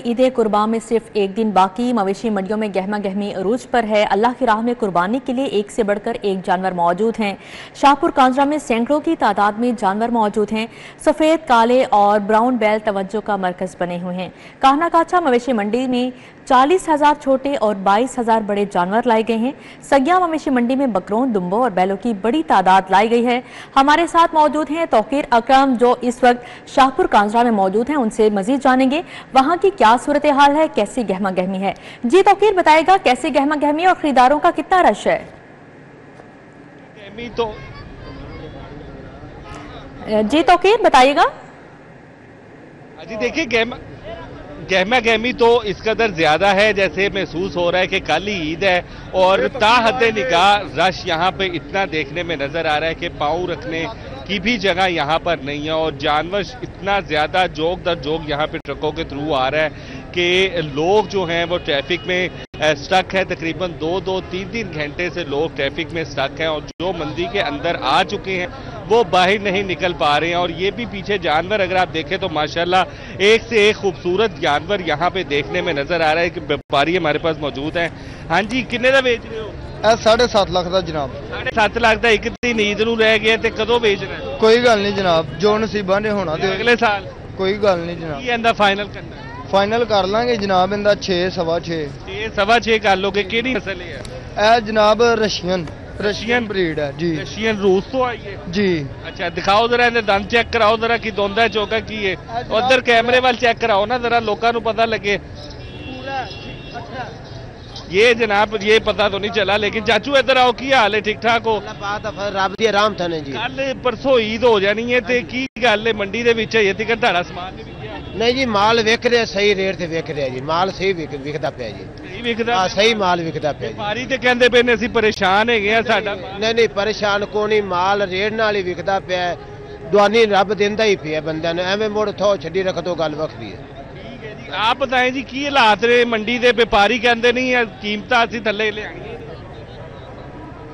ईद कुर्बान में सिर्फ एक दिन बाकी। मवेशी मंडियों में गहमा गहमी अरूज पर है। अल्लाह की राह में कुर्बानी के लिए एक से बढ़कर एक जानवर मौजूद हैं। शाहपुर कांजरा में सैकड़ों की तादाद में जानवर मौजूद हैं। सफ़ेद, काले और ब्राउन बैल तवज्जो का मरकज बने हुए हैं। काहना काचा मवेशी मंडी में 40,000 छोटे और 22,000 बड़े जानवर लाए गए हैं। सगिया मवेशी मंडी में बकरों, दुम्बों और बैलों की बड़ी तादाद लाई गई है। हमारे साथ मौजूद हैं तौकीर अकरम, जो इस वक्त शाहपुर कांजरा में मौजूद हैं। उनसे मजीद जानेंगे वहां की क्या सूरत हाल है, कैसी गहमा गहमी है। जी तौकीर, बताएगा कैसी गहमा गहमी और खरीदारों का कितना रश है? जी तौकीर, बताइएगा। जी देखिए, गहमा गहमी तो इस कदर ज्यादा है, जैसे महसूस हो रहा है कि कल ही ईद है और ताहद निगाह रश यहाँ पे इतना देखने में नजर आ रहा है कि पाँव रखने की भी जगह यहाँ पर नहीं है। और जानवर इतना ज्यादा जोग दर जोग यहाँ पे ट्रकों के थ्रू आ रहा है कि लोग जो हैं वो ट्रैफिक में स्टक है। तकरीबन 2-3 घंटे से लोग ट्रैफिक में स्टक हैं और जो मंडी के अंदर आ चुके हैं वो बाहर नहीं निकल पा रहे हैं। और ये भी पीछे जानवर अगर आप देखें तो माशाल्लाह एक से एक खूबसूरत जानवर यहाँ पे देखने में नजर आ रहा है कि व्यापारी हमारे पास मौजूद हैं। हाँ जी, किन्ने दा बेच रहे हो? 7.5 लाख का जनाब। 7.5 लाख का एक दिन ईद नूं रह गया ते कदों बेचना है? कोई गल नहीं जनाब, जो नसीबा ने होना ते अगले साल। कोई गल नहीं जनाब। की इंदा फाइनल करना? फाइनल कर लांगे जनाब, इंदा 6 सवा 6 6 कर लोगे। केड़ी नस्ल है? ए जनाब रशियन ब्रीड है जी। रशियन रूस तो आई है जी। अच्छा, दिखाओ जरा, इन्हें दंद चेक कराओ जरा कि दोंदा चौका की है। उधर कैमरे वाल चेक कराओ ना जरा, लोगों को पता लगे। ये जनाब ये पता तो नहीं चला, लेकिन चाचू इधर आओ, की हाल है? ठीक ठाक हो? रब दी आराम था जी। कल परसों ईद हो जानी है ते की गल है मंडी दे विच अजे तक तुहाडा समान नहीं विकिया? नहीं जी, माल विक रहा, सही रेट से विक रहा जी। माल सही विकदा पिया जी। सही विकदा? हां, सही माल विकदा पिया जी। व्यापारी ते कहंदे पे ने ਅਸੀਂ परेशान ਹੈਗੇ ਆ ਸਾਡਾ। नहीं परेशान को नहीं, माल रेट नाल ही विकदा पिया। दुआनी रब दिंदा ही पिया बंदਿਆਂ ਨੂੰ, ਐਵੇਂ ਮੁੜ ਥੋ ਛੱਡੀ ਰੱਖ ਦੋ, ਗੱਲ ਵੱਖਰੀ है। आप बताएं जी, की हालात ने मंडी दे? व्यापारी कहते नहीं कीमतां ਅਸੀਂ थल्ले ले आएंगे।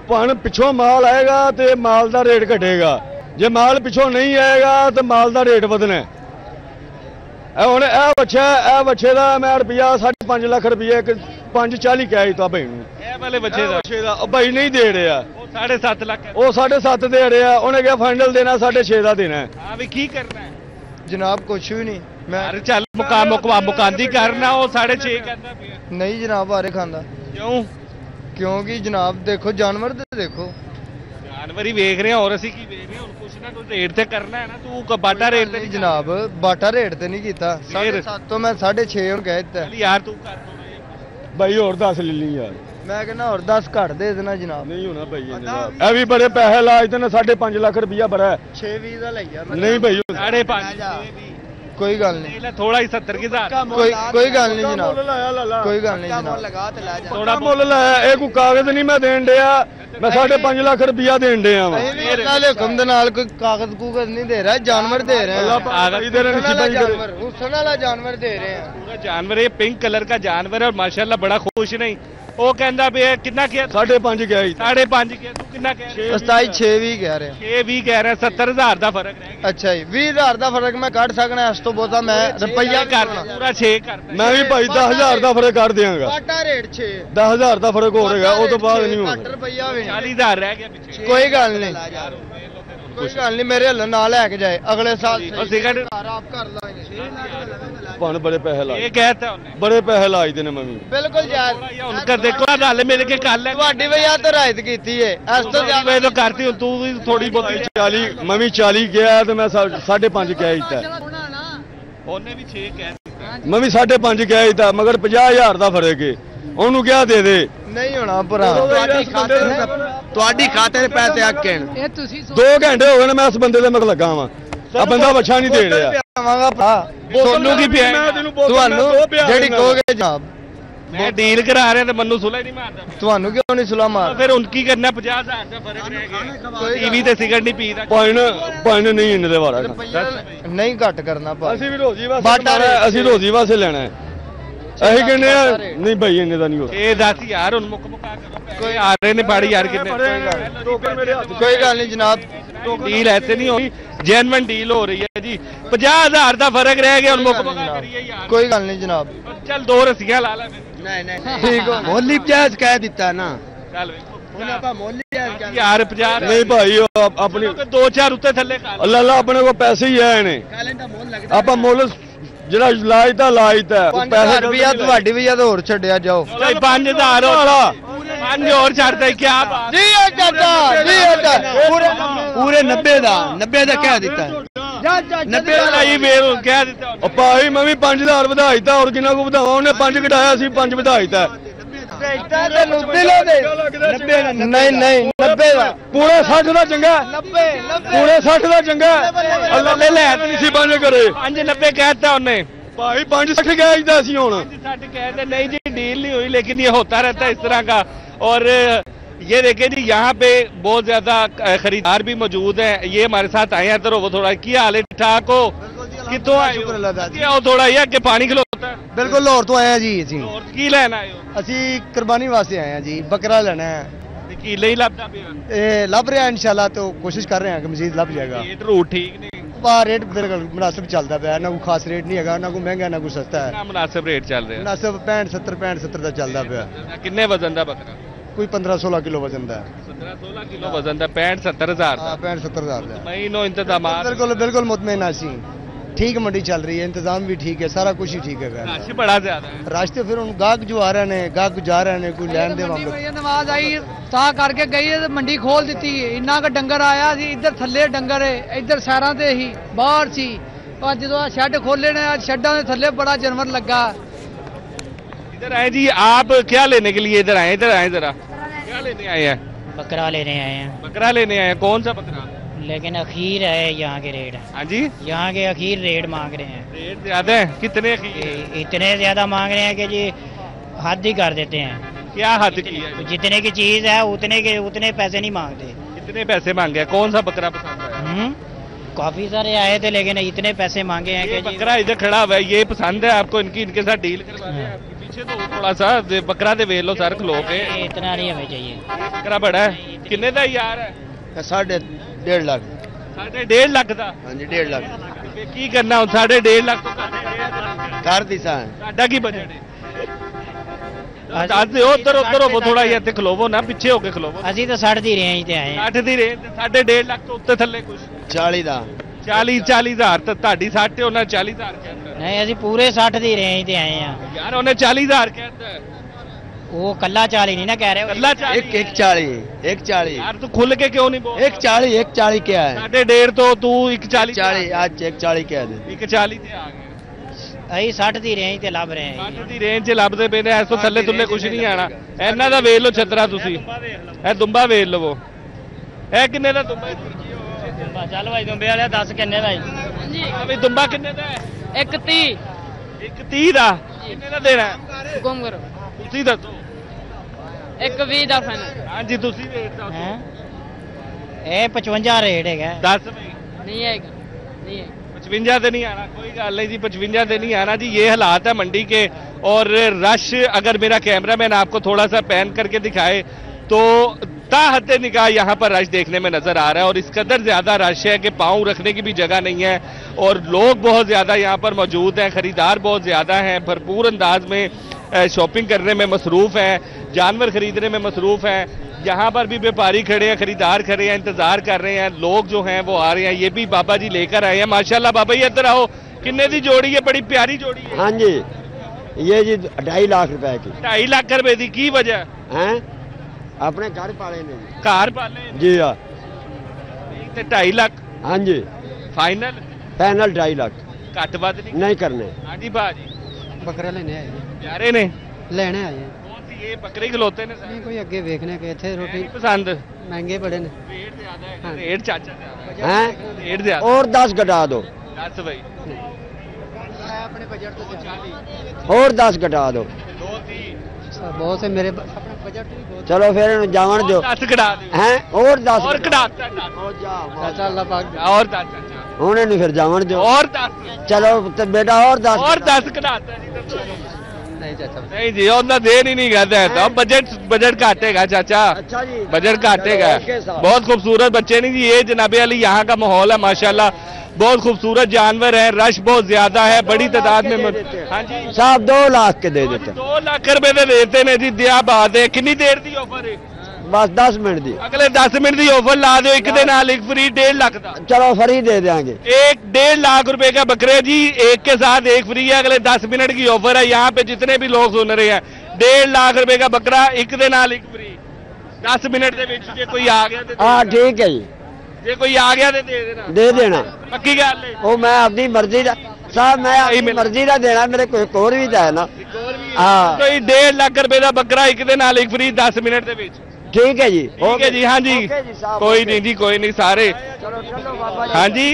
पण पिछों माल आएगा तो माल का रेट घटेगा, जे माल पिछों नहीं आएगा तो माल का रेट ਵਧਣਾ। ਹੁਣ ਇਹ ਬੱਚੇ ਦਾ ਮੈਂ ਰੁਪਿਆ 5.5 ਲੱਖ ਰੁਪਏ 540 ਕਿਹਾ ਸੀ ਤਾਂ ਭਾਈ ਨੂੰ। ਇਹ ਵਾਲੇ ਬੱਚੇ ਦਾ ਭਾਈ ਨਹੀਂ ਦੇ ਰਿਹਾ। ਉਹ 7.5 ਲੱਖ ਉਹ 7.5 ਦੇ ਰਿਹਾ, ਉਹਨੇ ਕਿਹਾ ਫਾਈਨਲ ਦੇਣਾ 6.5 ਦਾ ਦੇਣਾ। ਹਾਂ ਵੀ ਕੀ ਕਰਨਾ ਹੈ जनाब? कुछ भी नहीं। मैं ਚੱਲ ਮੁਕਾਂਦੀ ਕਰਨਾ, ਉਹ 6.5 ਕਹਿੰਦਾ ਪਿਆ। नहीं जनाब, हारे खांदा। क्यों? क्योंकि जनाब देखो जानवर तो देखो, जानवर ही वेख रहे हैं और ਅਸੀਂ ਕੀ ਵੇਖ ਰਹੇ ਹਾਂ। ਹੁਣ ਕੁਛ ਨਾ ਕੁਛ ਰੇਟ ਤੇ ਕਰਨਾ ਹੈ ਨਾ। ਤੂੰ ਬਾਟਾ ਰੇਟ ਤੇ नहीं जनाब, बाटा रेट ते नहीं कीता। 7.5 तो मैं 6.5 ਹੁਣ ਕਹਿ ਦਿੱਤਾ। ਯਾਰ ਤੂੰ ਕਰ ਦੋ ਭਾਈ ਹੋਰ 10 ਲੈ ਲਈ ਯਾਰ। मैं कहना और 10 घट दे देना जनाब। नहीं होना भाई, ਇਹ ਵੀ ਬੜੇ ਪੈਸੇ ਲਾ ਇਤਨੇ 5.5 ਲੱਖ ਰੁਪਇਆ ਬੜਾ। 6-20 ਦਾ ਲਈਆ नहीं भाई 5.5 कोई गल नहीं। थोड़ा ही 70,000 कोई गल नहीं जनाब, कोई गल नहीं जनाब। थोड़ा मुੱਲ ਲਾਇਆ। ਇਹ ਕੋਈ ਕਾਗਜ਼ ਨਹੀਂ ਮੈਂ ਦੇਣ ਡਿਆ, मैं 5.5 ਲੱਖ ਰੁਪਇਆ ਦੇਣ ਡਿਆ ਵਾ। हुक्म दे नाल कोई कागज कूगज नहीं दे रहा, जानवर दे रहे हैं। हुसन वाला जानवर दे रहे हैं। पूरा जानवर, ये पिंक कलर का जानवर है और माशाल्लाह बड़ा खुश नहीं। ਉਹ ਕਹਿੰਦਾ ਵੀ ਕਿੰਨਾ ਕਿਹਾ? 5.5 ਗਿਆ ਜੀ। 5.5 ਕਿਹਾ, ਤੂੰ ਕਿੰਨਾ ਕਿਹਾ? 27 6 ਕਹਿ ਰਹੇ। 6 ਕਹਿ ਰਿਹਾ, 70,000 ਦਾ ਫਰਕ ਰਹਿ ਗਿਆ। ਅੱਛਾ ਜੀ, 20,000 ਦਾ ਫਰਕ ਮੈਂ ਕੱਢ ਸਕਣਾ, ਇਸ ਤੋਂ ਬਹੁਤਾ ਮੈਂ ਰੁਪਈਆ ਕਰਨਾ। ਪੂਰਾ 6 ਕਰਦਾ ਮੈਂ ਵੀ ਭਾਈ 10,000 ਦਾ ਫਰਕ ਕਰ ਦਿਆਂਗਾ। ਬਾਟਾ ਰੇਟ 6 10,000 ਦਾ ਫਰਕ ਹੋ ਰਿਹਾ, ਉਹ ਤੋਂ ਬਾਅਦ ਨਹੀਂ ਹੋਣਾ। 8 ਰੁਪਈਆ ਵੀ 40,000 ਰਹਿ ਗਿਆ ਪਿੱਛੇ। ਕੋਈ ਗੱਲ ਨਹੀਂ, ਕੋਈ ਗੱਲ ਨਹੀਂ, ਮੇਰੇ ਹੱਲ ਨਾਲ ਲੈ ਕੇ ਜਾਏ ਅਗਲੇ ਸਾਲ। ਆਪ ਕਰ ਲਾਂਗੇ। ਭਾਣ ਬੜੇ ਪੈਸੇ ਲਾਏ। ਇਹ ਕਹਿਤਾ ਉਹਨੇ, ਬੜੇ ਪੈਸੇ ਲਾਈ ਦੇ ਨੇ ਮੰਮੀ। ਬਿਲਕੁਲ ਯਾਰ, ਹੁਣ ਕਰ ਦੇਖੋ ਨਾਲ ਮਿਲ ਕੇ ਕਰ ਲੈ। ਤੁਹਾਡੀ ਵਜ੍ਹਾ ਤੋਂ ਰਾਇਤ ਕੀਤੀ ਏ, ਇਸ ਤੋਂ ਜ਼ਿਆਦਾ ਮੈਂ ਤਾਂ ਕਰਤੀ। ਹੁਣ ਤੂੰ ਵੀ ਥੋੜੀ ਬਹੁਤੀ 40 ਮੰਮੀ 40 ਗਿਆ ਤੇ ਮੈਂ 5.5 ਕਹਿ ਦਿੱਤਾ। ਉਹਨੇ ਵੀ 6 ਕਹਿ ਦਿੱਤਾ। ਮੈਂ ਵੀ 5.5 ਕਹਿ ਦਿੱਤਾ, ਮਗਰ 50,000 ਦਾ ਫਰਕ ਏ। ਉਹਨੂੰ ਕਿਹਾ ਦੇ ਦੇ। ਨਹੀਂ ਹੋਣਾ ਭਰਾ, ਤੁਹਾਡੀ ਖਾਤਰ ਪੈਸੇ ਆਕਣ। 2 ਘੰਟੇ ਹੋ ਗਏ ਨੇ ਮੈਂ ਇਸ ਬੰਦੇ ਦੇ ਮਗਰ ਲੱਗਾ ਵਾਂ, ਆ ਬੰਦਾ ਵੱਛਾ ਨਹੀਂ ਦੇ ਰਿਹਾ। ਤੁਹਾਨੂੰ ਕੀ ਪਿਆ? ਤੁਹਾਨੂੰ ਜਿਹੜੀ ਕਹੋਗੇ ਜਨਾਬ। ਮੈਂ ਡੀਲ ਕਰਾ ਰਿਹਾ ਤੇ ਮੈਨੂੰ ਸੁਲਾ ਹੀ ਨਹੀਂ ਮਾਰਦਾ। ਤੁਹਾਨੂੰ ਕਿਉਂ ਨਹੀਂ ਸੁਲਾ ਮਾਰ? ਫਿਰ ਹੁਣ ਕੀ ਕਰਨਾ? 50,000 ਦਾ ਫਰਕ ਰਹਿ ਗਿਆ। ਟੀਵੀ ਤੇ ਸਿਗਰਟ ਨਹੀਂ ਪੀਦਾ। ਪਾਣ ਨਹੀਂ ਇੰਨੇ ਦੇ ਵਾਰਾ ਨਹੀਂ ਘੱਟ ਕਰਨਾ ਪਾ। ਅਸੀਂ ਵੀ ਰੋਜੀ ਵਾਸਤੇ, ਅਸੀਂ ਰੋਜੀ ਵਾਸਤੇ ਲੈਣਾ ਹੈ। ਅਸੀਂ ਕਹਿੰਦੇ ਆ ਨਹੀਂ ਭਾਈ ਇੰਨੇ ਦਾ ਨਹੀਂ ਹੋ। ਇਹ 10,000 ਹੁਣ ਮੁੱਕਾ ਕਰੋ। ਕੋਈ ਆ ਰਹੇ ਨੇ ਬਾੜੀ ਯਾਰ ਕਿੰਨੇ? ਕੋਈ ਗੱਲ ਨਹੀਂ ਜਨਾਬ। ਡੀਲ ऐसे नहीं होगी, जेन्युइन डील हो रही है जी। 50,000 का फर्क रह गया और मुक मुका करिए यार। कोई गल नहीं जनाब। चल 2 रस्सियां ला ले। नहीं ठीक हो मोली 50 कह दिता है ना। चल यार 50 नहीं भाई अपनी 2-4 ਉੱਤੇ ਥੱਲੇ ਕਰ ਅੱਲਾ ਅੱਲਾ ਆਪਣੇ ਕੋਲ ਪੈਸੇ ਹੀ ਆਏ ਨੇ ਆਪਾਂ ਮੁੱਲ ਜਿਹੜਾ ਲਾਇਤਾ ਹੈ पैसा रुपया ਤੁਹਾਡੀ ਵੀ ਜਦ ਹੋਰ ਛੱਡਿਆ ਜਾਓ। 5000 ਹੋਰ ਛੱਡਦਾ ਕੀ ਬਾਤ ਜੀ ਚਾਚਾ ਪੂਰੇ 90 ਦਾ ਕਹਿ ਦਿੱਤਾ 90 ਦਾ ਹੀ ਮੇਰ ਕਹਿ ਦਿੱਤਾ। ਉਹ ਭਾਈ ਮੈਂ ਵੀ 5000 ਵਧਾ ਦਿੱਤਾ, ਹੋਰ ਕਿੰਨਾ ਕੁ ਵਧਾਵਾਂ, ਉਹਨੇ 5 ਘਟਾਇਆ ਸੀ 5 ਵਧਾ ਦਿੱਤਾ। ਨਹੀਂ 90 ਦਾ ਪੂਰੇ 60 ਦਾ ਚੰਗਾ, ਪੂਰੇ 60 ਦਾ ਚੰਗਾ। ਅੱਲਾ ਲੈ ਲੈ ਤੇ ਸੀ 5 ਕਰੇ 590 ਕਹਿਤਾ ਉਹਨੇ भाई 560 गया इधर सी होना। कहते नहीं जी डील नहीं हुई, लेकिन ये होता रहता है इस तरह का। और ये देखिए जी यहाँ पे बहुत ज्यादा खरीदार भी मौजूद हैं। ये हमारे साथ आए हैं, तो वो थोड़ा क्या हाल है, ठीक हो? कितों आए हो? थोड़ा ये कि पानी खलोता है। बिल्कुल लाहौर तो आए जी। ਅਸੀਂ की लेना आए हो? ਅਸੀਂ ਕੁਰਬਾਨੀ ਵਾਸਤੇ ਆਏ ਹਾਂ ਜੀ, ਬੱਕਰਾ ਲੈਣਾ ਹੈ। की नहीं लभदा पिया? ਇਹ ਲੱਭ ਰਿਹਾ ਇਨਸ਼ਾਅੱਲਾ, तो कोशिश कर रहे हैं कि मजीद लभ जाएगा। रेट रूट ठीक नहीं, रेट बिल्कुल मुनासिब चलता पाया, ना कोई खास रेट नहीं है, ना कोई महंगा ना कोई सस्ता है। ना मुनासिब रेट चल रहे हैं। मुनासिब 65-70 का चलता पाया। किन्ने वजन का बकरा? कोई 15-16 किलो वजन का। 15-16 किलो वजन का 65-70 हज़ार। 65-70 हज़ार। महीनों इंतजाम बिल्कुल मुतमईन आसी, ठीक मंडी चल रही है, इंतजाम भी ठीक है, सारा कुछ ही ठीक है। रश बड़ा ज्यादा है। रश तो फिर हम गाहक जो आ रहे हैं, गाहक जा रहे हैं, कोई लैन दे मामले। नमाज आई ਤਾਂ ਕਰਕੇ ਗਈ ਤੇ ਮੰਡੀ ਖੋਲ ਦਿੱਤੀ। ਇੰਨਾ ਕ ਡੰਗਰ ਆਇਆ ਸੀ, ਇੱਧਰ ਥੱਲੇ ਡੰਗਰ ਹੈ, ਇੱਧਰ ਸੈਰਾਂ ਤੇ ਹੀ ਬਾਹਰ ਸੀ। ਅੱਜ ਜਦੋਂ ਸ਼ੈੱਡ ਖੋਲੇ ਨੇ, ਅੱਜ ਸ਼ੈੱਡਾਂ ਦੇ ਥੱਲੇ ਬੜਾ ਜਾਨਵਰ ਲੱਗਾ। इधर आए जी, आप क्या लेने के लिए इधर आए? इधर आए जरा, क्या लेने आए हैं? बकरा लेने आए हैं, बकरा लेने आए हैं। कौन सा बकरा? लेकिन अखीर है यहाँ के रेट। हाँ जी, यहाँ के अखीर रेट मांग रहे हैं। रेट ज्यादा है? कितने की? इतने ज्यादा मांग रहे हैं कि जी हद ही कर देते हैं। क्या हद की है? जितने की चीज है उतने पैसे नहीं मांगते। कितने पैसे मांगे? कौन सा बकरा पसंद है? काफी सारे आए थे, लेकिन इतने पैसे मांगे हैं कि बकरा इधर खड़ा हुआ है, ये पसंद है आपको? इनके साथ डील करवा दें आपके पीछे तो थोड़ा सा बकरा दे वेलो सर खलो के। इतना नहीं हमें चाहिए। बकरा बड़ा है, कितने का यार है? 1.5 लाख। 1.5 लाख का? हाँ जी 1.5 लाख। की करना हूँ? 1.5 लाख तो कर दिसा है। साडा की बजट है? उधर हो थोड़ा ये इत्थे खलोवो ना, पीछे होके खलोवो। ਅਸੀਂ ਤਾਂ 60 ਦੀ ਰੇਂਜ ਤੇ ਆਏ ਹਾਂ। 60 ਦੀ ਰੇਂਜ, 1.5 ਲੱਖ ਤੋਂ ਉੱਤੇ ਥੱਲੇ ਕੁਝ 40 ਦਾ 40,000 ਤਾਂ ਤੁਹਾਡੀ 60 ਤੇ ਉਹਨਾਂ 40,000 ਕਹਿੰਦਾ। ਨਹੀਂ ਅਸੀਂ ਪੂਰੇ 60 ਦੀ ਰੇਂਜ ਤੇ ਆਏ ਹਾਂ ਯਾਰ, ਉਹਨੇ 40,000 ਕਹਿੰਦਾ। ਉਹ ਕੱਲਾ 40 ਨਹੀਂ ਨਾ ਕਹਿ ਰਹੇ। ਕੱਲਾ 40? 1.40 यार तू खुल के क्यों नहीं बोल? 1.40 क्या है? 1.5 तो तू 1.40 आज 1.40 क्या है? 1.40 ਤੇ ਆ ਗਿਆ। ਅਸੀਂ 60 ਦੀ ਰੇਂਜ ਤੇ ਲੱਭ ਰਹੇ ਹਾਂ। 60 ਦੀ ਰੇਂਜ 'ਚ ਲੱਭਦੇ ਪਏ ਨੇ, ਇਸ ਤੋਂ ਥੱਲੇ ਤੁੱਲੇ ਕੁਝ ਨਹੀਂ ਆਣਾ। ਇਹਨਾਂ ਦਾ ਵੇਖ ਲਓ ਛਤਰਾ ਤੁਸੀਂ, ਇਹ ਦੁੰਬਾ ਵੇਖ ਲਵੋ। ਇਹ ਕਿੰਨੇ ਦਾ ਦੁੰਬਾ? ਚੱਲ ਭਾਈ ਦੁੰਬੇ ਵਾਲਿਆ ਦੱਸ ਕਿੰਨੇ ਦਾ ਜੀ? ਆ ਵੀ ਦੁੰਬਾ ਕਿੰਨੇ ਦਾ ਹੈ? 130 130 ਦਾ। ਕਿੰਨੇ ਦਾ ਦੇਣਾ? ਹੁਕਮ ਕਰੋ। ਤੁਸੀਂ ਦੱਸੋ। 120 ਦਾ ਫਾਈਨਲ। ਹਾਂਜੀ ਤੁਸੀਂ ਰੇਟ ਦੱਸੋ। ਹੈ ਇਹ 55 ਰੇਟ ਹੈਗਾ। ਦੱਸ ਬਈ। नहीं आएगा, नहीं है। 55 से नहीं आना, कोई गल नहीं जी, 55 से नहीं आना जी। ये हालात है मंडी के। और रश अगर मेरा कैमरा मैन आपको थोड़ा सा पैन करके दिखाए तो ताहते निगाह यहाँ पर रश देखने में नजर आ रहा है। और इस कदर ज्यादा रश है कि पाँव रखने की भी जगह नहीं है, और लोग बहुत ज्यादा यहाँ पर मौजूद हैं, खरीदार बहुत ज्यादा हैं, भरपूर अंदाज में शॉपिंग करने में मसरूफ हैं, जानवर खरीदने में मसरूफ हैं। यहाँ पर भी व्यापारी खड़े हैं, खरीदार खड़े हैं, इंतजार कर रहे हैं। लोग जो हैं वो आ रहे हैं। ये भी बाबा जी लेकर आए हैं माशाल्लाह। बाबा जी इधर आओ, किन्ने दी जोड़ी है? बड़ी प्यारी जोड़ी है। हाँ जी, ये जी 2.5 लाख रुपए की। 2.5 लाख रुपए की की वजह हैं? अपने घर पाले ने कार पाले जी। हाँ 2.5 लाख। हाँ जी फाइनल? पैनल 2.5 लाख घट वध नहीं करने। हाँ जी भाजी, बकरा लेने आए प्यारे ने लेने आए कौन सी? ये बकरे खिलौते ने नहीं कोई अगे देखने के थे रोटी पसंद? महंगे बड़े ने। रेट ज्यादा है। रेट चाचा ज्यादा है। हैं? रेट ज्यादा। और 10 घटा दो। 10 भाई। अपने बजट और 10 घटा दो। 2-3 बहुत से मेरे अपने बजट भी बहुत। चलो फिर जावन दो। 10 कटा दो। हैं? और 10 और कटा चाचा अल्लाह पाक और 10 चाचा होने नहीं फिर जावन दो। और 10 चलो तो बेटा और 10 और 10 कटाता है। नहीं जी और देर ही नहीं करता है तो बजट काटेगा चाचा। अच्छा जी, बजट काटेगा। बहुत खूबसूरत बच्चे नहीं जी, ये जनाबे अली यहाँ का माहौल है माशाल्लाह, बहुत खूबसूरत जानवर है, रश बहुत ज्यादा है, बड़ी तादाद में। हाँ जी साहब 2 लाख के दे देते, 2 लाख रुपए तो देते ने जी, दिया बात है। कितनी देर दी ऑफर है? बस 10 मिनट दी। अगले 10 मिनट की ऑफर ला दो, एक दे नाल एक फ्री 1.5 लाख का। चलो फ्री दे देंगे। 1.5 लाख रुपए का बकरे जी, एक के साथ एक फ्री है। अगले 10 मिनट की ऑफर है, यहाँ पे जितने भी लोग सुन रहे हैं 1.5 लाख रुपए का बकरा, एक दे नाल एक फ्री 10 मिनट के विच। जे कोई आ गया तो हाँ ठीक है जी, जे कोई आ गया तो दे देना। पक्की गल है? वो मैं अपनी मर्जी का साहब, मैं अपनी मर्जी का देना, मेरे कोई और भी है ना। हाँ कोई 1.5 लाख रुपए का बकरा, एक दे नाल एक फ्री 10 मिनट के विच। ठीक है जी, ठीक है जी। हाँ जी कोई नहीं जी, कोई नहीं सारे। हाँ जी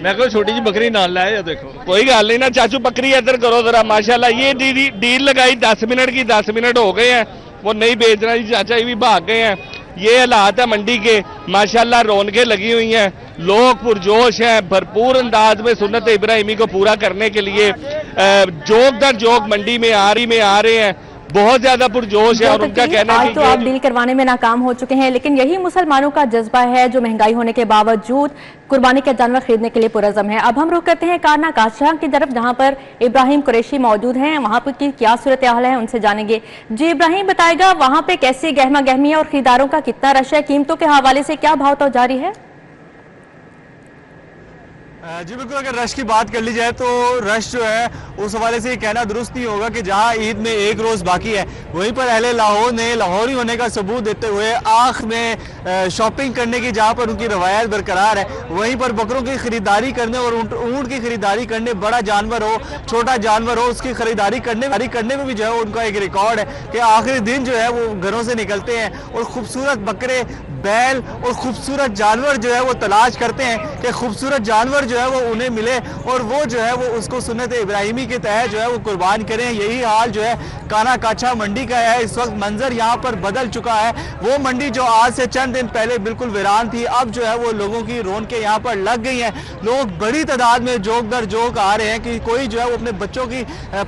मैं कोई छोटी जी बकरी नाल लाया, देखो कोई गल नहीं ना चाचू, बकरी इधर करो जरा माशाल्लाह। ये डील लगाई 10 मिनट की, 10 मिनट हो गए हैं, वो नहीं बेचना जी चाचा, ये भी भाग गए हैं। ये हालात है मंडी के माशाल्लाह, रौनकें लगी हुई हैं, लोग पुरजोश हैं, भरपूर अंदाज में सुन्नत इब्राहिमी को पूरा करने के लिए जोक दर जोक मंडी में आ रहे हैं, बहुत ज्यादा पुरजोश है। और उनका कहना है आज तो आप डील करवाने में नाकाम हो चुके हैं, लेकिन यही मुसलमानों का जज्बा है जो महंगाई होने के बावजूद कुर्बानी के जानवर खरीदने के लिए पुरज़म है। अब हम रुख करते हैं कारना काशा की तरफ, जहां पर इब्राहिम कुरैशी मौजूद हैं। वहां पर की क्या सूरत हाल है उनसे जानेंगे। जी इब्राहिम बताएगा, वहां पे कैसी गहमा गहमी है और खरीदारों का कितना रश है, कीमतों के हवाले से क्या भाव तो जारी है? जी बिल्कुल, अगर रश की बात कर ली जाए तो रश जो है उस हवाले से ये कहना दुरुस्त नहीं होगा कि जहां ईद में एक रोज़ बाकी है, वहीं पर अहले लाहौर ने लाहौरी होने का सबूत देते हुए आख में शॉपिंग करने की जहां पर उनकी रवायत बरकरार है, वहीं पर बकरों की खरीदारी करने और ऊँट की खरीदारी करने, बड़ा जानवर हो छोटा जानवर हो उसकी खरीदारी करने में भी जो है उनका एक रिकॉर्ड है कि आखिरी दिन जो है वो घरों से निकलते हैं और खूबसूरत बकरे, बैल और खूबसूरत जानवर जो है वो तलाश करते हैं कि खूबसूरत जानवर जो है वो उन्हें मिले और वो जो है वो उसको सुन्नत इब्राहिमी के तहत जो है वो कुर्बान करें। यही हाल जो है काना काछा मंडी का है। इस वक्त मंजर यहाँ पर बदल चुका है। वो मंडी जो आज से चंद दिन पहले बिल्कुल वीरान थी, अब जो है वो लोगों की रौनकें यहाँ पर लग गई हैं। लोग बड़ी तादाद में जोक दर जोक आ रहे हैं कि कोई जो है वो अपने बच्चों की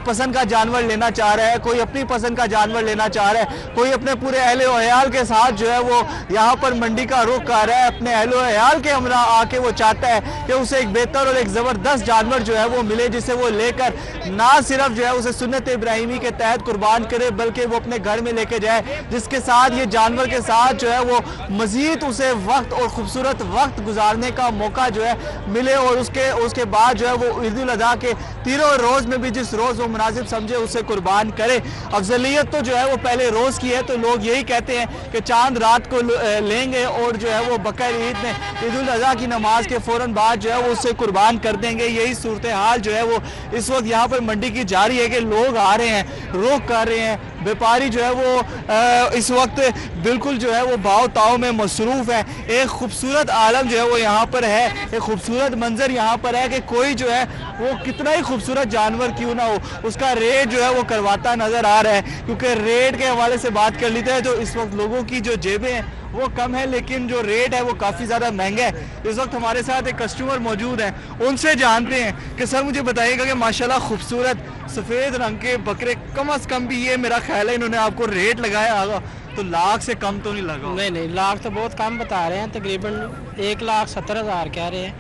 पसंद का जानवर लेना चाह रहा है, कोई अपनी पसंद का जानवर लेना चाह रहा है, कोई अपने पूरे अहले अयाल के साथ जो है वो यहाँ पर मंडी का रुख कर रहा है। अपने अहले अयाल के हमरा आके वो चाहता है कि उसे एक बेहतर और एक जबरदस्त जानवर जो है वो मिले, जिसे वो लेकर ना सिर्फ जो है उसे सुन्नत इब्राहिमी के तहत कुर्बान करे बल्कि वो अपने घर में लेके जाए, जिसके साथ ये जानवर के साथ जो है वो मजीद उसे वक्त और खूबसूरत वक्त गुजारने का मौका जो है मिले और उसके बाद जो है वो ईद उल अज़हा के तीनों रोज में भी जिस रोज वो मुनासिब समझे उसे कुर्बान करे। अफजलियत तो जो है वो पहले रोज की है, तो लोग यही कहते हैं कि चांद रात को लेंगे और जो है वो बकर ईद में ईद उल अज़हा की नमाज के फौरन बाद जो है वो उसे कुर्बान कर देंगे। यही सूरत हाल जो है वो इस वक्त यहाँ पर मंडी की जारी है कि लोग आ रहे हैं, रुख कर रहे हैं, व्यापारी जो है वो इस वक्त बिल्कुल जो है वो भाव ताव में मसरूफ है। एक खूबसूरत आलम जो है वो यहाँ पर है, एक खूबसूरत मंजर यहाँ पर है कि कोई जो है वो कितना ही खूबसूरत जानवर क्यों ना हो उसका रेट जो है वो करवाता नजर आ रहा है। क्योंकि रेट के हवाले से बात कर लेते हैं तो इस वक्त लोगों की जो जेबें हैं वो कम है, लेकिन जो रेट है वो काफ़ी ज़्यादा महंगा है। इस वक्त हमारे साथ एक कस्टमर मौजूद है, उनसे जानते हैं कि सर मुझे बताइएगा कि माशाल्लाह खूबसूरत सफ़ेद रंग के बकरे कम से कम भी ये मेरा ख्याल है इन्होंने आपको रेट लगाया होगा तो लाख से कम तो नहीं लगा? नहीं, लाख तो बहुत कम बता रहे हैं, तकरीबन 1,70,000 कह रहे हैं।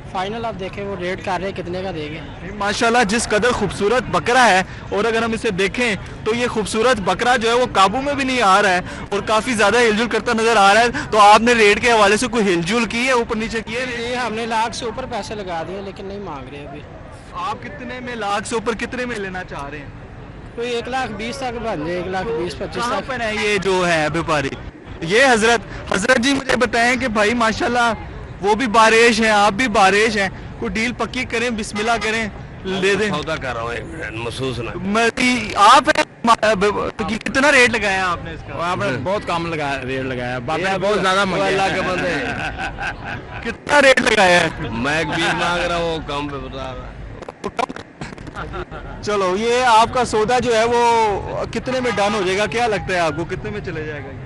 फाइनल आप देखें वो रेट कर रहे हैं कितने का देंगे। माशाल्लाह जिस कदर खूबसूरत बकरा है और अगर हम इसे देखें तो ये खूबसूरत बकरा जो है वो काबू में भी नहीं आ रहा है और काफ़ी ज़्यादा हिलजुल करता नज़र आ रहा है। तो आपने रेट के हवाले से कोई हिलजुल की है, ऊपर नीचे की है? ये हमने लाख से ऊपर पैसे लगा दिए लेकिन नहीं मांग रहे अभी। आप कितने में, लाख से ऊपर कितने में लेना चाह रहे हैं? कोई 1,20,000 तक बन जाए, 1,20,000-25,000 कहाँ पर है ये जो है व्यापारी? ये हजरत जी मुझे बताएं कि भाई माशाल्लाह वो भी बारिश है, आप भी बारिश हैं, कोई डील पक्की करें, बिस्मिल्लाह करें, ले दें। सौदा कर रहा हूँ, एक मिनट महसूस ना। आप कितना रेट लगाया आपने इसका? आपने बहुत कम लगाया, रेट लगाया, बहुत ज्यादा अल्लाह के बंदे। कितना रेट लगाया है? मैं 20 मांग रहा हूँ, कम पे बता रहा। चलो ये आपका सौदा जो है वो कितने में डन हो जाएगा, क्या लगता है आपको कितने में चले जाएगा?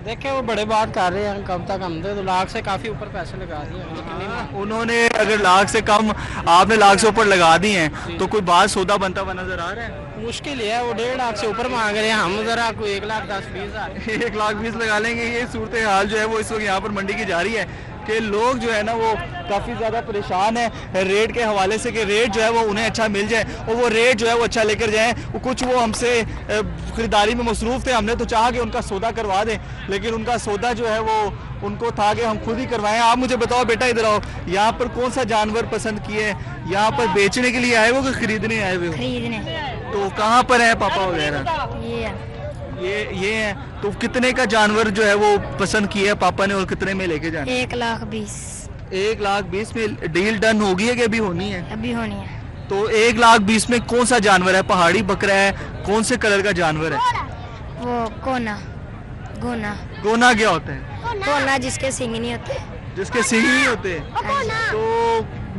देखे वो बड़े बात कर रहे हैं, कब तक हम दे तो लाख से काफ़ी ऊपर पैसे लगा दिए लेकिन उन्होंने अगर लाख से कम आपने लाख से ऊपर लगा दिए हैं तो कोई बात सौदा बनता हुआ नजर आ रहा है? मुश्किल है, वो 1.5 लाख से ऊपर मांग रहे हैं, हम ज़रा कोई 1,10,20,000 1,20,000 लगा लेंगे। ये सूरत हाल जो है वो इस वक्त यहाँ पर मंडी की जारी है कि लोग जो है ना वो काफ़ी ज़्यादा परेशान है रेट के हवाले से कि रेट जो है वो उन्हें अच्छा मिल जाए और वो रेट जो है वो अच्छा लेकर जाएं। कुछ वो हमसे ख़रीदारी में मसरूफ़ थे, हमने तो चाहा कि उनका सौदा करवा दें, लेकिन उनका सौदा जो है वो उनको था कि हम खुद ही करवाएं। आप मुझे बताओ बेटा, इधर आओ, यहाँ पर कौन सा जानवर पसंद किए? यहाँ पर बेचने के लिए आए हो कि खरीदने आए हुए? खरीदने। तो कहाँ पर है पापा वगैरह? ये है। तो कितने का जानवर जो है वो पसंद किया है पापा ने और कितने में लेके जाना? 1,20,000। 1,20,000 में डील डन होगी है कि अभी होनी है? अभी होनी है। तो 1,20,000 में कौन सा जानवर है? पहाड़ी बकरा है? कौन से कलर का जानवर है? वो गोना। गोना क्या होता है? गोना जिसके सींग नहीं होते। जिसके सींग नहीं होते। तो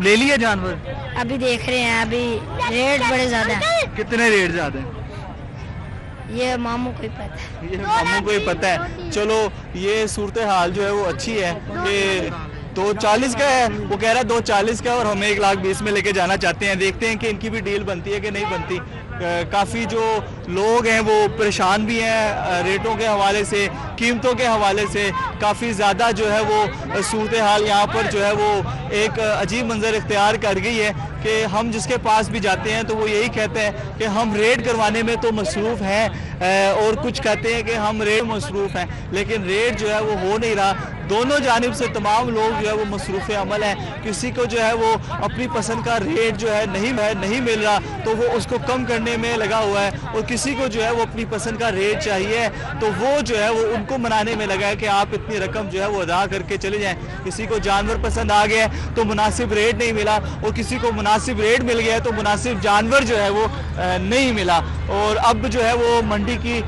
ले लिया जानवर? अभी देख रहे हैं, अभी रेट बड़े ज्यादा है। कितने रेट ज्यादा है? ये मामू को ही पता है। ये मामू को ही पता है। चलो, ये सूरत हाल जो है वो अच्छी है कि 2,40,000 का है, वो कह रहा है 2,40,000 का और हम 1,20,000 में लेके जाना चाहते हैं। देखते हैं कि इनकी भी डील बनती है कि नहीं बनती। काफ़ी जो लोग हैं वो परेशान भी हैं रेटों के हवाले से, कीमतों के हवाले से। काफ़ी ज़्यादा जो है वो सूरत हाल यहाँ पर जो है वो एक अजीब मंजर इख्तियार कर गई है कि हम जिसके पास भी जाते हैं तो वो यही कहते हैं कि हम रेट करवाने में तो मसरूफ़ हैं और कुछ कहते हैं कि हम रेट मसरूफ़ हैं, लेकिन रेट जो है वो हो नहीं रहा। दोनों जानिब से तमाम लोग जो है वो मसरूफ़ अमल हैं। किसी को जो है वो अपनी पसंद का रेट जो है नहीं मिल रहा तो वो उसको कम करने में लगा हुआ है, और किसी को जो है वो अपनी पसंद का रेट चाहिए तो वो जो है वो उनको मनाने में लगा है कि आप इतनी रकम जो है वो अदा करके चले जाएं। किसी को जानवर पसंद आ गया तो मुनासिब रेट नहीं मिला, और किसी को मुनासिब रेट मिल गया तो मुनासिब जानवर जो है वो नहीं मिला। और अब जो है वो मंडी की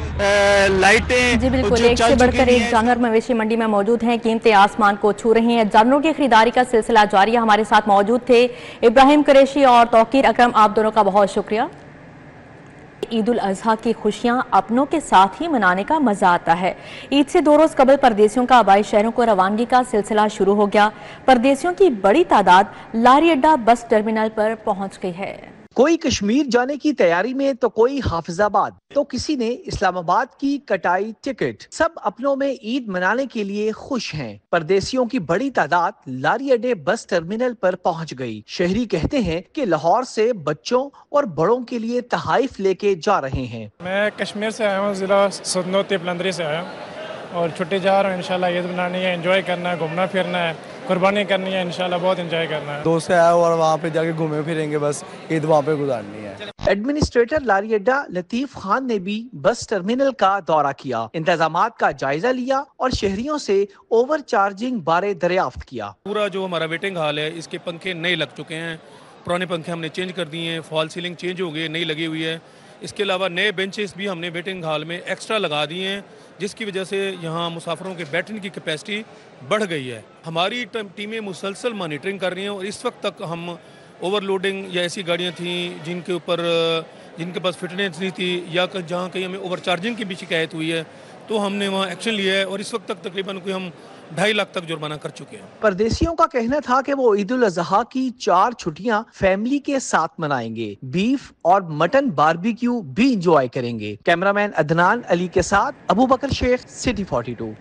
लाइटें जी बिल्कुल, एक से बढ़कर एक जानवर मवेशी मंडी में मौजूद हैं, कीमतें आसमान को छू रही हैं। जानवरों की खरीदारी का सिलसिला जारी है। हमारे साथ मौजूद थे इब्राहिम कुरैशी और तौकीर अकरम, आप दोनों का बहुत शुक्रिया। ईद उल अजहा की खुशियां अपनों के साथ ही मनाने का मजा आता है। ईद से 2 रोज कबल परदेसियों का आबाई शहरों को रवानगी का सिलसिला शुरू हो गया। परदेसियों की बड़ी तादाद लारी अड्डा बस टर्मिनल पर पहुंच गई है। कोई कश्मीर जाने की तैयारी में तो कोई हाफिजाबाद, तो किसी ने इस्लामाबाद की कटाई टिकट। सब अपनों में ईद मनाने के लिए खुश हैं। परदेसियों की बड़ी तादाद लारी अड्डे बस टर्मिनल पर पहुंच गई। शहरी कहते हैं कि लाहौर से बच्चों और बड़ों के लिए तहाइफ लेके जा रहे हैं। मैं कश्मीर से आया हूँ, जिला सदनोती पलंदरी से आया हूँ और छुट्टी जा रहा हूँ। इंशाल्लाह ईद मनानी है, एंजॉय करना है, घूमना फिरना है, कुर्बानी करनी है, इंशाल्लाह बहुत एंजॉय करना है। दोस्त से आया और वहाँ पे जाके घूमे फिरेंगे, बस ईद वहाँ पे गुजारनी है। एडमिनिस्ट्रेटर लारी अड्डा लतीफ खान ने भी बस टर्मिनल का दौरा किया, इंतजामात का जायजा लिया और शहरियों से ओवर चार्जिंग बारे दरियाफ्त किया। पूरा जो हमारा वेटिंग हॉल है इसके पंखे नए लग चुके हैं, पुराने पंखे हमने चेंज कर दिए हैं, फॉल सीलिंग चेंज हो गई, नई लगी हुई है। इसके अलावा नए बेंचेस भी हमने वेटिंग हॉल में एक्स्ट्रा लगा दिए हैं, जिसकी वजह से यहाँ मुसाफिरों के बैठने की कैपेसिटी बढ़ गई है। हमारी टीमें मुसलसल मॉनिटरिंग कर रही हैं और इस वक्त तक हम ओवरलोडिंग या ऐसी गाड़ियाँ थी जिनके पास फिटनेस नहीं थी या जहाँ कहीं हमें ओवर चार्जिंग की भी शिकायत हुई है तो हमने वहाँ एक्शन लिया है और इस वक्त तक तकरीबन कोई हम 2.5 लाख तक जुर्माना कर चुके हैं। परदेसियों का कहना था कि वो ईद उल अजहा की 4 छुट्टियां फैमिली के साथ मनाएंगे, बीफ और मटन बारबेक्यू भी इंजॉय करेंगे। कैमरामैन अदनान अली के साथ अबू बकर शेख, सिटी 42।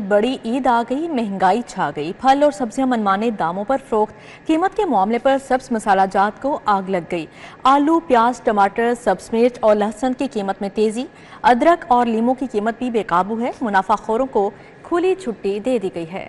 बड़ी ईद आ गई, महंगाई छा गई। फल और सब्जियां मनमाने दामों पर फरोख्त। कीमत के मामले पर सब्ज मसाला जात को आग लग गई। आलू, प्याज, टमाटर, सब्ज मिर्च और लहसुन की कीमत में तेजी। अदरक और लीमू की कीमत भी बेकाबू है। मुनाफाखोरों को खुली छुट्टी दे दी गई है।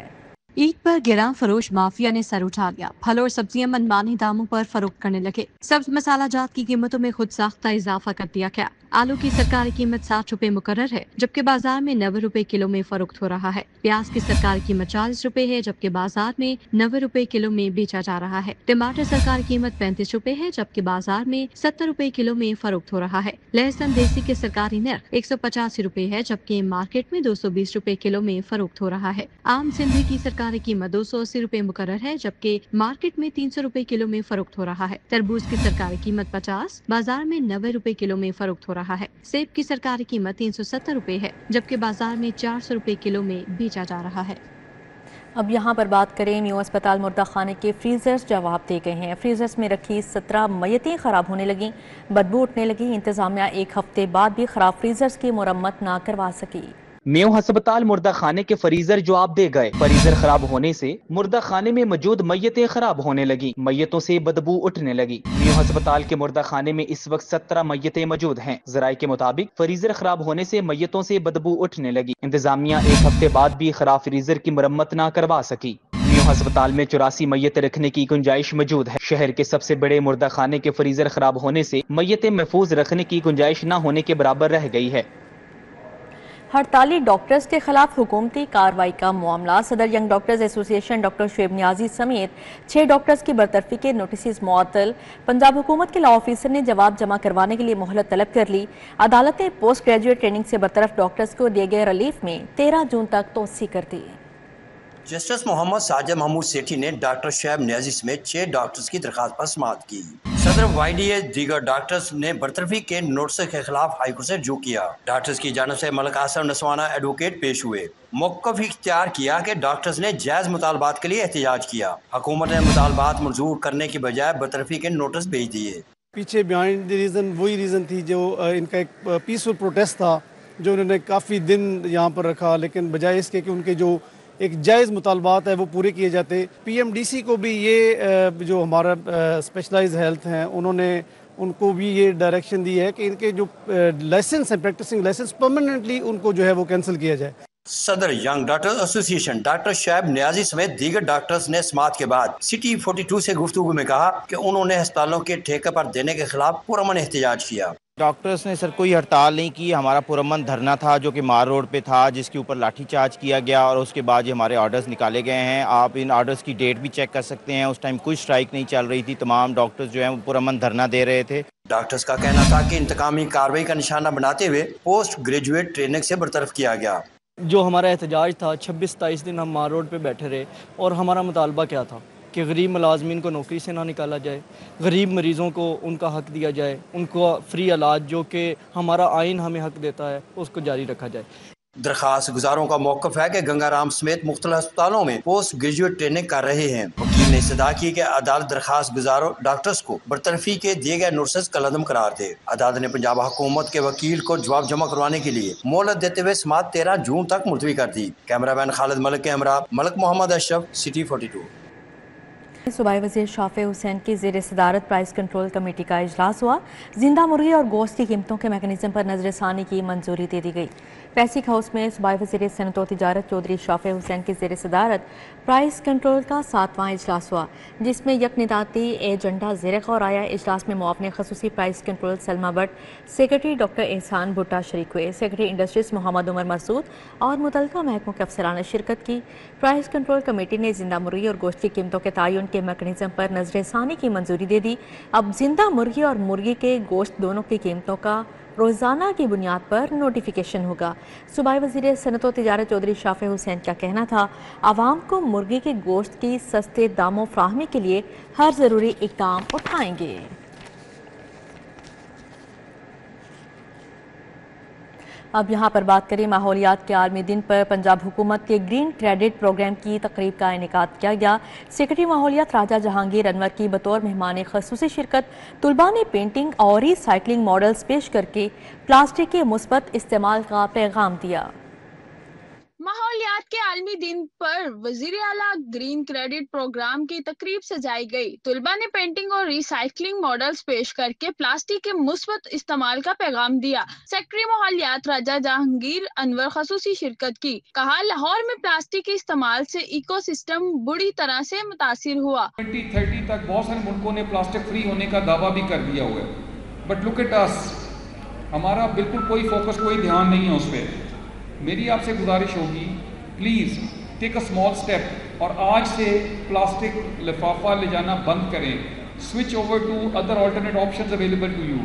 ईद पर गिरां फरोश माफिया ने सर उठा लिया। फल और सब्जियां मनमाने दामों पर फरोख्त करने लगे। सब्ज मसाला जात की कीमतों में खुद साख्ता इजाफा कर दिया गया। आलू की सरकारी कीमत 60 रुपए मुकर्रर है, जबकि बाजार में 90 रुपए किलो में फरोख्त हो रहा है। प्याज की सरकारी कीमत 40 रुपए है, जबकि बाजार में 90 रुपए किलो में बेचा जा रहा है। टमाटर सरकारी कीमत 35 रुपए है, जबकि बाजार में 70 रुपए किलो में फरोख्त हो रहा है। लहसुन देसी के सरकारी नर्ख 185 रुपए है, जबकि मार्केट में 220 रुपए किलो में फरोख्त हो रहा है। आम सिंधी की सरकारी कीमत 280 रुपए मुकर्रर है, जबकि मार्केट में 300 रुपए किलो में फरोख्त हो रहा है। तरबूज की सरकारी कीमत 50, बाजार में 90 रुपए किलो में फरोख्त हो रहा है। सेब की सरकारी कीमत 370 रुपए है, जबकि बाजार में 400 रुपए किलो में बेचा जा रहा है। اب یہاں پر بات کریں میو اسپتال مردہ خانے کے فریزرز جواب دے گئے ہیں۔ فریزرز میں رکھی 17 میتیں خراب ہونے لگیں، بدبو اٹھنے لگی۔ انتظامیہ ایک ہفتے بعد بھی خراب فریزرز کی مرمت نہ کروا سکی۔ میو ہسپتال مردہ خانے کے فریزر جواب دے گئے۔ فریزر خراب ہونے سے مردہ خانے میں موجود میتیں خراب ہونے لگی، میتوں سے بدبو اٹھنے لگی۔ میو ہسپتال کے مردہ خانے میں اس وقت 17 میتیں موجود ہیں۔ ذرائع کے مطابق فریزر خراب ہونے سے میتوں سے بدبو اٹھنے لگی۔ انتظامیہ ایک ہفتے بعد بھی خراب فریزر کی مرمت نہ کروا سکی۔ میو ہسپتال میں 84 میتیں رکھنے کی گنجائش موجود ہے۔ شہر کے سب سے بڑے مردہ خانے کے فریزر خراب ہونے سے میتیں محفوظ رکھنے کی گنجائش نہ ہونے کے برابر رہ گئی ہے۔ ہڑتالی ڈاکٹرز کے خلاف حکومتی کارروائی کا معاملہ۔ صدر ینگ ڈاکٹرز ایسوسی ایشن ڈاکٹر شعیب نیازی سمیت 6 ڈاکٹرز کی برطرفی کے نوٹسز معطل۔ پنجاب حکومت کے لا آفیسر نے جواب جمع کروانے کے لیے مہلت طلب کر لی۔ عدالت نے پوسٹ گریجویٹ ٹریننگ سے برطرف ڈاکٹرز کو دیے گئے ریلیف میں 13 جون تک توسیع کر دی۔ جسٹس محمد ساجد محمود سیٹھی نے ڈاکٹر شعیب نیازی سمیت 6 ڈاکٹرز کی درخواست پر سماعت کی۔ صدر YDA دیگر ڈاکٹرز نے برطرفی کے نوٹس کے خلاف ہائی کورٹ سے رجوع کیا۔ ڈاکٹرز کی جانب سے ملک آصف نسوانہ ایڈوکیٹ پیش ہوئے، موقف اختیار کیا کہ ڈاکٹرز نے جائز مطالبات کے لیے احتجاج کیا۔ حکومت نے مطالبات منظور کرنے کی بجائے برطرفی کے نوٹس بھیج دیے۔ پیچھے بیہائنڈ دی ریزن وہی ریزن تھی جو ان کا ایک پیسفل پروٹیسٹ تھا جو انہوں نے کافی دن یہاں پر رکھا، لیکن بجائے اس کے کہ ان کے جو ایک جائز مطالبات ہے وہ پورے کیے جاتے۔ PMDC کو بھی یہ جو ہمارا اسپیشلائز ہیلتھ ہیں انہوں نے ان کو بھی یہ ڈائریکشن دی ہے کہ ان کے جو لائسنس ہیں پریکٹسنگ لائسنس پرماننٹلی ان کو جو ہے وہ کینسل کیا جائے۔ صدر ینگ ڈاکٹرز ایسوسی ایشن ڈاکٹر شعیب نیازی سمیت دیگر ڈاکٹرز نے سماعت کے بعد سٹی 42 سے گفتگو میں کہا کہ انہوں نے ہسپتالوں کے ٹھیکے پر دینے کے خلاف پرامن احتجاج کیا۔ ڈاکٹرز نے سر کوئی ہڑتال نہیں کی، ہمارا پرامن دھرنا تھا جو کہ مار روڈ پہ تھا، جس کے اوپر لاٹھی چارج کیا گیا اور اس کے بعد یہ ہمارے آرڈرز نکالے گئے ہیں۔ آپ ان آرڈرز کی ڈیٹ بھی چیک کر سکتے ہیں، اس ٹائم کوئی اسٹرائک نہیں چل رہی تھی، تمام ڈاکٹرز جو ہیں وہ پرامن دھرنا دے رہے تھے۔ ڈاکٹرز کا کہنا تھا کہ انتقامی کارروائی کا نشانہ بناتے ہوئے پوسٹ گریجویٹ ٹریننگ سے برطرف کیا گیا۔ جو ہمارا احتجاج تھا 26-27 دن ہم مار روڈ پہ بیٹھے رہے اور ہمارا مطالبہ کیا تھا کہ غریب ملازمین کو نوکری سے نہ نکالا جائے، غریب مریضوں کو ان کا حق دیا جائے، ان کو فری علاج جو کہ ہمارا آئین ہمیں حق دیتا ہے اس کو جاری رکھا جائے۔ درخواست گزاروں کا موقف ہے کہ گنگا رام سمیت مختلف ہسپتالوں میں پوسٹ گریجویٹ ٹریننگ کر رہے ہیں۔ وکیل نے استدعا کی کہ عدالت درخواست گزاروں ڈاکٹرز کو برطرفی کے دیے گئے نوٹسز کالعدم قرار دے۔ عدالت نے پنجاب حکومت کے وکیل کو جواب جمع کروانے کے لیے مہلت دیتے ہوئے سماعت 13 جون تک ملتوی کر دی۔ کیمرہ مین خالد ملک کے ہمراہ ملک محمد اشرف، سٹی 42۔ صوبائی وزیر شافع حسین کی زیر صدارت پرائس کنٹرول کمیٹی کا اجلاس ہوا۔ زندہ مرغی اور گوشت کی قیمتوں کے میکانزم پر نظر ثانی کی منظوری دے دی گئی۔ فیسک ہاؤس میں صوبائی وزیر صنعت و تجارت چودھری شافع حسین کی زیر صدارت پرائس کنٹرول کا 7واں اجلاس ہوا، جس میں یک نظاتی ایجنڈا زیر غور آیا۔ اجلاس میں معاون خصوصی price control Salma Butt, secretary doctor Ehsan Bhutta شریک ہوئے۔ سیکرٹری انڈسٹریز محمد عمر مسعود اور متعلقہ محکموں کے افسران نے شرکت کی۔ پرائس کنٹرول کمیٹی نے زندہ مرغی اور گوشت کی قیمتوں کے تعین کے میکانزم پر نظر ثانی کی منظوری دے دی۔ اب زندہ مرغی اور مرغی کے گوشت دونوں کی قیمتوں کا روزانہ کی بنیاد پر نوٹیفیکیشن ہوگا۔ صوبائی وزیر صنعت و تجارت چودھری شافع حسین کا کہنا تھا، عوام کو مرغی کے گوشت کی سستے داموں فراہمی کے لیے ہر ضروری اقدام اٹھائیں گے۔ اب یہاں پر بات کریں ماحولیات کے عالمی دن پر پنجاب حکومت کے گرین کریڈٹ پروگرام کی تقریب کا انعقاد کیا گیا۔ سیکرٹری ماحولیات راجہ جہانگیر انور کی بطور مہمان خصوصی شرکت طلباء نے پینٹنگ اور ری سائیکلنگ ماڈلز پیش کر کے پلاسٹک کے مثبت استعمال کا پیغام دیا۔ ماحولیات کے عالمی دن پر وزیر اعلیٰ گرین کریڈٹ پروگرام کی تقریب سجائی گئی۔ طلباء نے پینٹنگ اور ری سائیکلنگ ماڈلز پیش کر کے پلاسٹک کے مثبت استعمال کا پیغام دیا۔ سیکرٹری ماحولیات راجہ جہانگیر انور خصوصی شرکت کی۔ کہا، لاہور میں پلاسٹک کے استعمال سے ایکو سسٹم بری طرح سے متاثر ہوا۔ 2030 تک بہت سارے ملکوں نے پلاسٹک فری ہونے کا دعویٰ بھی کر دیا ہوا ہے، بٹ لک ایٹ اس، ہمارا بالکل کوئی فوکس، کوئی دھیان نہیں ہے اس پہ۔ میری آپ سے گزارش ہوگی، please take a small step اور آج سے پلاسٹک لفافہ لے جانا بند کریں۔ Switch over to other alternate options available to you.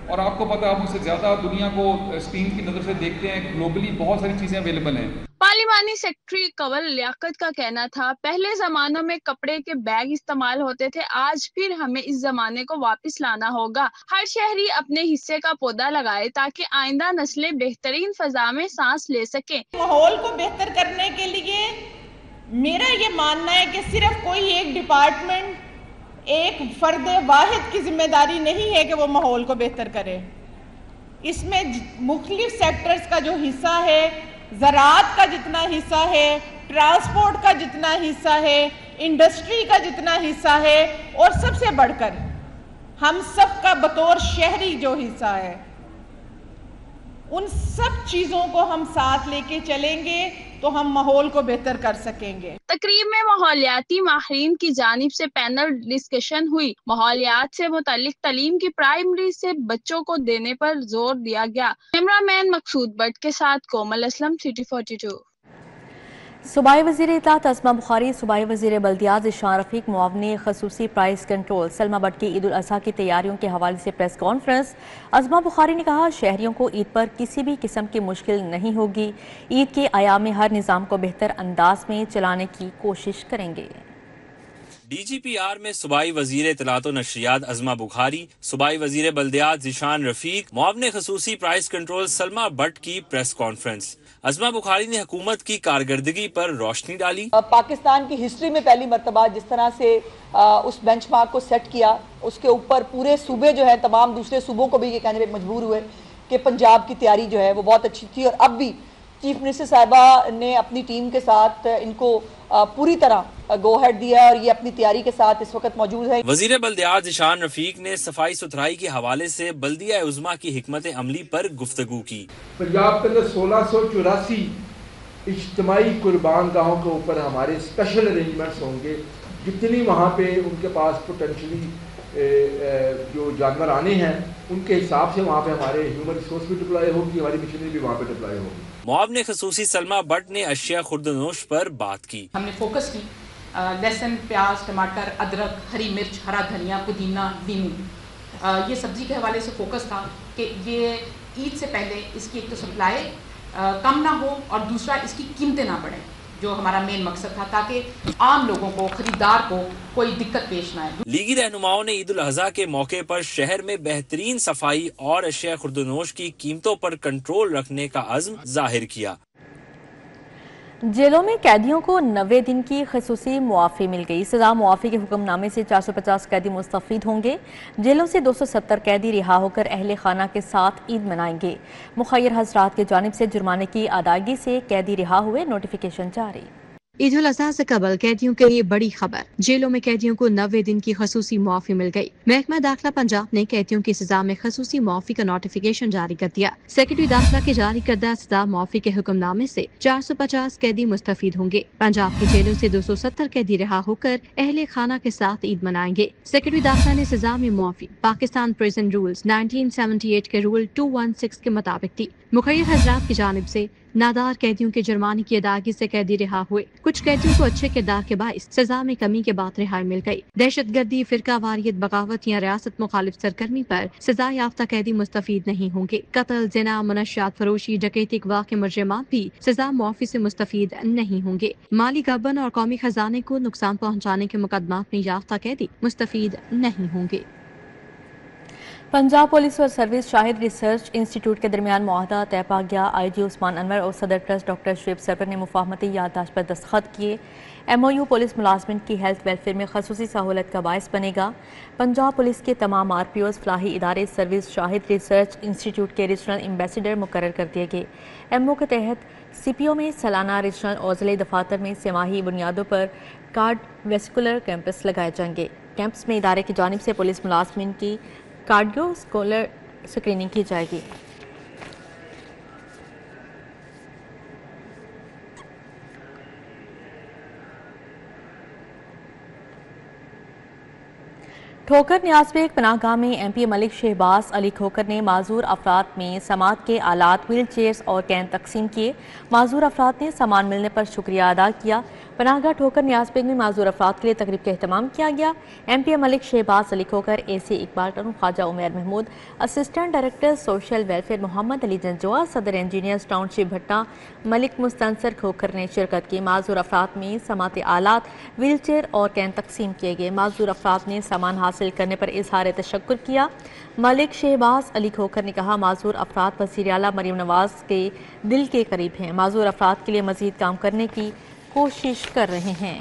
اور آپ کو پتہ، آپ مجھ سے زیادہ دنیا کو اسکرین کی نظر سے دیکھتے ہیں، گلوبلی بہت ساری چیزیں اویلیبل ہیں۔ پارلیمانی سیکرٹری کنول لیاقت کا کہنا تھا، پہلے زمانوں میں کپڑے کے بیگ استعمال ہوتے تھے، آج پھر ہمیں اس زمانے کو واپس لانا ہوگا۔ ہر شہری اپنے حصے کا پودا لگائے تاکہ آئندہ نسلیں بہترین فضا میں سانس لے سکیں۔ ماحول کو بہتر کرنے کے لیے मेरा ये मानना है कि सिर्फ कोई एक डिपार्टमेंट, एक फर्द वाहिद की जिम्मेदारी नहीं है कि वो माहौल को बेहतर करे। इसमें मुख्तलिफ सेक्टर्स का जो हिस्सा है, ज़राअत का जितना हिस्सा है, ट्रांसपोर्ट का जितना हिस्सा है, इंडस्ट्री का जितना हिस्सा है, और सबसे बढ़कर हम सब का बतौर शहरी जो हिस्सा है, उन सब चीज़ों को हम साथ लेके चलेंगे तो हम माहौल को बेहतर कर सकेंगे। तकरीब में माहौलियाती माहिरीन की जानिब से पैनल डिस्कशन हुई। माहौलियात से मुतालिक तालीम की प्राइमरी से बच्चों को देने पर जोर दिया गया। कैमरामैन मकसूद भट्ट के साथ कोमल असलम, सिटी 42। सूबाई वज़ीर इत्तलात अज़मा बुखारी, सूबाई वज़ीर बल्दियात ज़ीशान रफ़ीक, मुआवने ख़ुसूसी प्राइस कंट्रोल सलमा बट की ईद उल अज़हा की तैयारियों के हवाले से प्रेस कॉन्फ्रेंस। अज़मा बुखारी ने कहा, शहरियों को ईद पर किसी भी किस्म की मुश्किल नहीं होगी। ईद के अयाम में हर निज़ाम को बेहतर अंदाज में चलाने की कोशिश करेंगे। DGPR में सूबाई वज़ीर इत्तलात व नशरियात अज़मा बुखारी, सूबाई वज़ीर बल्दियात ज़ीशान रफ़ीक, मुआवने ख़ुसूसी प्राइस कंट्रोल सलमा बट की प्रेस कॉन्फ्रेंस। अज़मा बुखारी ने हुकूमत की कारकर्दगी पर रोशनी डाली। पाकिस्तान की हिस्ट्री में पहली मरतबा जिस तरह से उस बेंचमार्क को सेट किया, उसके ऊपर पूरे सूबे जो है, तमाम दूसरे सूबों को भी ये कहने पर मजबूर हुए कि पंजाब की तैयारी जो है वो बहुत अच्छी थी। और अब भी चीफ मिनिस्टर साहिबा ने अपनी टीम के साथ इनको पूरी तरह गो हेड दिया और ये अपनी तैयारी के साथ इस वक्त मौजूद है। वज़ीर बल्दियात ज़ीशान रफ़ीक ने सफाई सुथराई के हवाले से बल्दिया उज़्मा की हिकमत अमली पर गुफ्तगू की। पंजाब के अंदर 1684 इज्तिमाई कुर्बान गाहों के ऊपर हमारे स्पेशल अरेंजमेंट्स होंगे। जितनी वहाँ पे उनके पास पोटेंशली जो जानवर आने हैं, उनके हिसाब से वहाँ पे हमारे ह्यूमन रिसोर्स भी डिप्लॉय होगी, हमारी मशीनरी भी वहाँ पे डिप्लॉय होगी। मुआवने ख़ुसूसी सलमा बट ने अशिया खुर्दनोश पर बात की। हमने फोकस की लहसुन, प्याज, टमाटर, अदरक, हरी मिर्च, हरा धनिया, पुदीना, नींबू, ये सब्जी के हवाले से फोकस था कि ये ईद से पहले इसकी एक तो सप्लाई कम ना हो और दूसरा इसकी कीमतें ना बढ़ें, जो हमारा मेन मकसद था, ताकि आम लोगों को, खरीदार को कोई दिक्कत पेश ना आए। लीगी रहनुमाओं ने ईद उल अज़हा के मौके पर शहर में बेहतरीन सफाई और अशिया खुर्दनोश की कीमतों पर कंट्रोल रखने का अज़्म जाहिर किया। जेलों में कैदियों को 90 दिन की खसूसी मुआफ़ी मिल गई। सजा मुआफ़ी के हुक्मनामे से 450 कैदी मुस्तफ़ीद होंगे। जेलों से 270 कैदी रिहा होकर अहले खाना के साथ ईद मनाएंगे। मुखय्यर हज़रात की जानिब से जुर्माने की अदायगी से कैदी रिहा हुए, नोटिफिकेशन जारी। ईद उल अज़हा से कबल कैदियों के लिए बड़ी खबर, जेलों में कैदियों को 90 दिन की खसूसी मुआफ़ी मिल गई। महकमा दाखिला पंजाब ने कैदियों की सजा में खसूसी मुआफ़ी का नोटिफिकेशन जारी कर दिया। सेक्रेटरी दाखिला के जारी करदा सजा मुआफ़ी के हुक्मनामे से 450 कैदी मुस्तफ़ीद होंगे। पंजाब की जेलों से 270 कैदी रिहा होकर अहले खाना के साथ ईद मनाएंगे। सेक्रेटरी दाखिला ने सजा में मुआफ़ी पाकिस्तान प्रिजन रूल्स 1978 के रूल 216 के मुताबिक दी। मुखय्यर हज़रात की जानिब से नादार कैदियों के जुर्माने की अदायगी से कैदी रिहा हुए। कुछ कैदियों को अच्छे किरदार के बाइस सजा में कमी के बाद रिहाई मिल गई। दहशतगर्दी, फिरका वारियत, बगावत या रियासत मुखालिफ सरगर्मी पर सजा याफ्ता कैदी मुस्तफीद नहीं होंगे। कत्ल, ज़िना, मनशियात फरोशी, डकैती, अगवा के मुजरिमात भी सजा मुआफ़ी से मुस्तफीद नहीं होंगे। माली गबन और कौमी खजाने को नुकसान पहुँचाने के मुकदमात में याफ्ता कैदी मुस्तफीद नहीं होंगे। पंजाब पुलिस और सर्विस शाहिद रिसर्च इंस्टीट्यूट के दरमियान मुआहदा तय पा गया। IG उस्मान अनवर और सदर ट्रस्ट डॉक्टर शुएब सरवर ने मुफाहमती याददाश्त पर दस्तखत किए। MOU पुलिस मुलाजमिन की हेल्थ वेलफेयर में खसूसी सहूलत का बायस बनेगा। पंजाब पुलिस के तमाम RPOs फलाही इदारे सर्विस शाहिद रिसर्च इंस्टीट्यूट के रीजनल एम्बेसडर मुकर्रर कर दिए गए। MO के तहत CPO में सालाना रीजनल और ज़िले दफातर में सेमाही बुनियादों पर कार्डियोवैस्कुलर कैंपस लगाए जाएंगे। कैंपस में इदारे की जानिब से पुलिस मुलाजमिन की कार्डियोवैस्कुलर स्क्रीनिंग की जाएगी। ठोकर न्याज़बेग पनाहगाह में MP मलिक शहबाज अली खोकर ने माजूर अफराद में समात के आलात, व्हील चेयर्स और कैन तकसीम किए। माजूर अफराद ने सामान मिलने पर शुक्रिया अदा किया। पनाहगाह ठोकर न्याज़बेग में माजूर अफराद के लिए तकरीब का एहतमाम किया गया। MP Malik Shahbaz Ali Khokhar, AC Iqbal Tanoo, Khawaja Umair Mahmood, assistant director social welfare Mohammad Ali Janjua, सदर इंजीनियर्स टाउनशिप भट्टा मलिक मुस्तनसर खोकर ने शिरकत की। माजूर अफराद में समाती आलात, व्हील चेयर और कैन तकसीम किए गए। माजूर अफराद ने सामान हासिल करने पर इजहार तशक्कुर किया। मलिक शहबाज अली खोकर ने कहा, माजूर अफराद वज़ीर आला मरीम नवाज के दिल के करीब हैं। माजूर अफराद के लिए मजीद काम करने की कोशिश कर रहे हैं।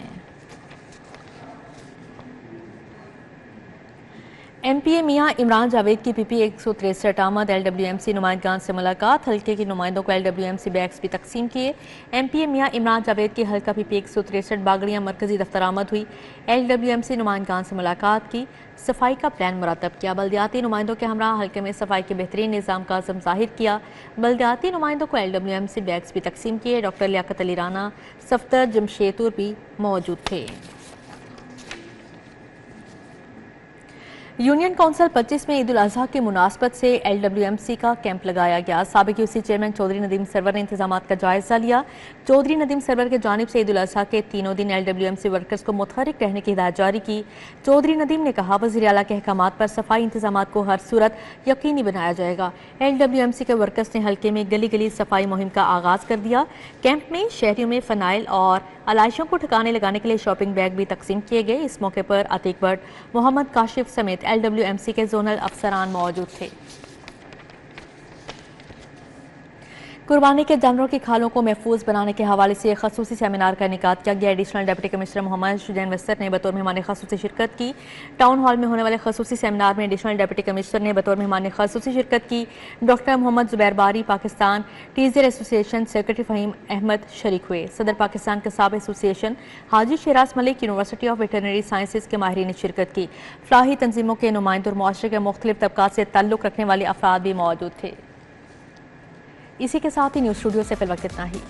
MPA मियां इमरान जावेद की PP 163 आमद LWMC नुमाइंदगान से मुलाकात, हल्के के नुमाइंदों को LWMC बैग्स भी तकसीम किए। MPA मियां इमरान जावेद की हल्का PP 163 बागड़ियाँ मरकजी दफ्तर आमद हुई। LWMC नुमाइंदगान से मुलाकात की, सफाई का प्लान मुरतब किया। बल्दियाती नुमाइंदों के हमरा हल्के में सफाई के बेहतरीन निज़ाम का अज़म ज़ाहिर किया। बल्दियाती नुमाइंदों को LWMC बैग्स भी तकसीम किए। डॉक्टर लियाकत अली राना, सफ्दर जमशेदपुर भी मौजूद थे। यूनियन काउंसिल 25 में ईद उल अज़हा की मुनासबत से LWMC का कैंप लगाया गया। साबिक यूसी चेयरमैन चौधरी नदीम सरवर ने इंतजामात का जायजा लिया। चौधरी नदीम सरवर की जानिब से ईद उल अज़हा के तीनों दिन LWMC वर्कर्स को मुतहरिक रहने की हिदायत जारी की। चौधरी नदीम ने कहा, वज़ीर आला के अहकामात पर सफाई इंतजामात को हर सूरत यकीनी बनाया जाएगा। LWMC के वर्कर्स ने हल्के में गली गली सफाई मुहिम का आगाज कर दिया। कैंप में शहरियों में फ़नाइल और आलाइशों को ठिकाने लगाने के लिए शॉपिंग बैग भी तकसीम किए गए। इस मौके पर अतीक भट्ट, मोहम्मद काशिफ समेत LWMC के जोनल अफसरान मौजूद थे। कुर्बानी के जानवरों की खालों को महफूज बनाने के हवाले से खसूसी सेमिनार का इनेकाद किया गया। एडिशनल डिप्टी कमिश्नर मोहम्मद शुजैन वस्तर ने बतौर मेहमान खसूसी शिरकत की। टाउन हॉल में होने वाले खसूसी सेमिनार में एडिशनल डिप्टी कमिश्नर ने बतौर मेहमान खसूसी शिरकत की। Doctor Mohammad Zubair Bari, Pakistan teachers association secretary Faheem Ahmed शरीक हुए। सदर पाकिस्तान कसाब association Haji Sheraz Malik, university of veterinary sciences के माहिरीन ने शिरकत की। फलाही तंजीमों के नुमाइंदों और मुआशरे के मुख्तलिफ तबकात से ताल्लुक़ रखने वाले अफराद भी मौजूद थे। इसी के साथ ही न्यूज़ स्टूडियो से फिल वक्त इतना ही।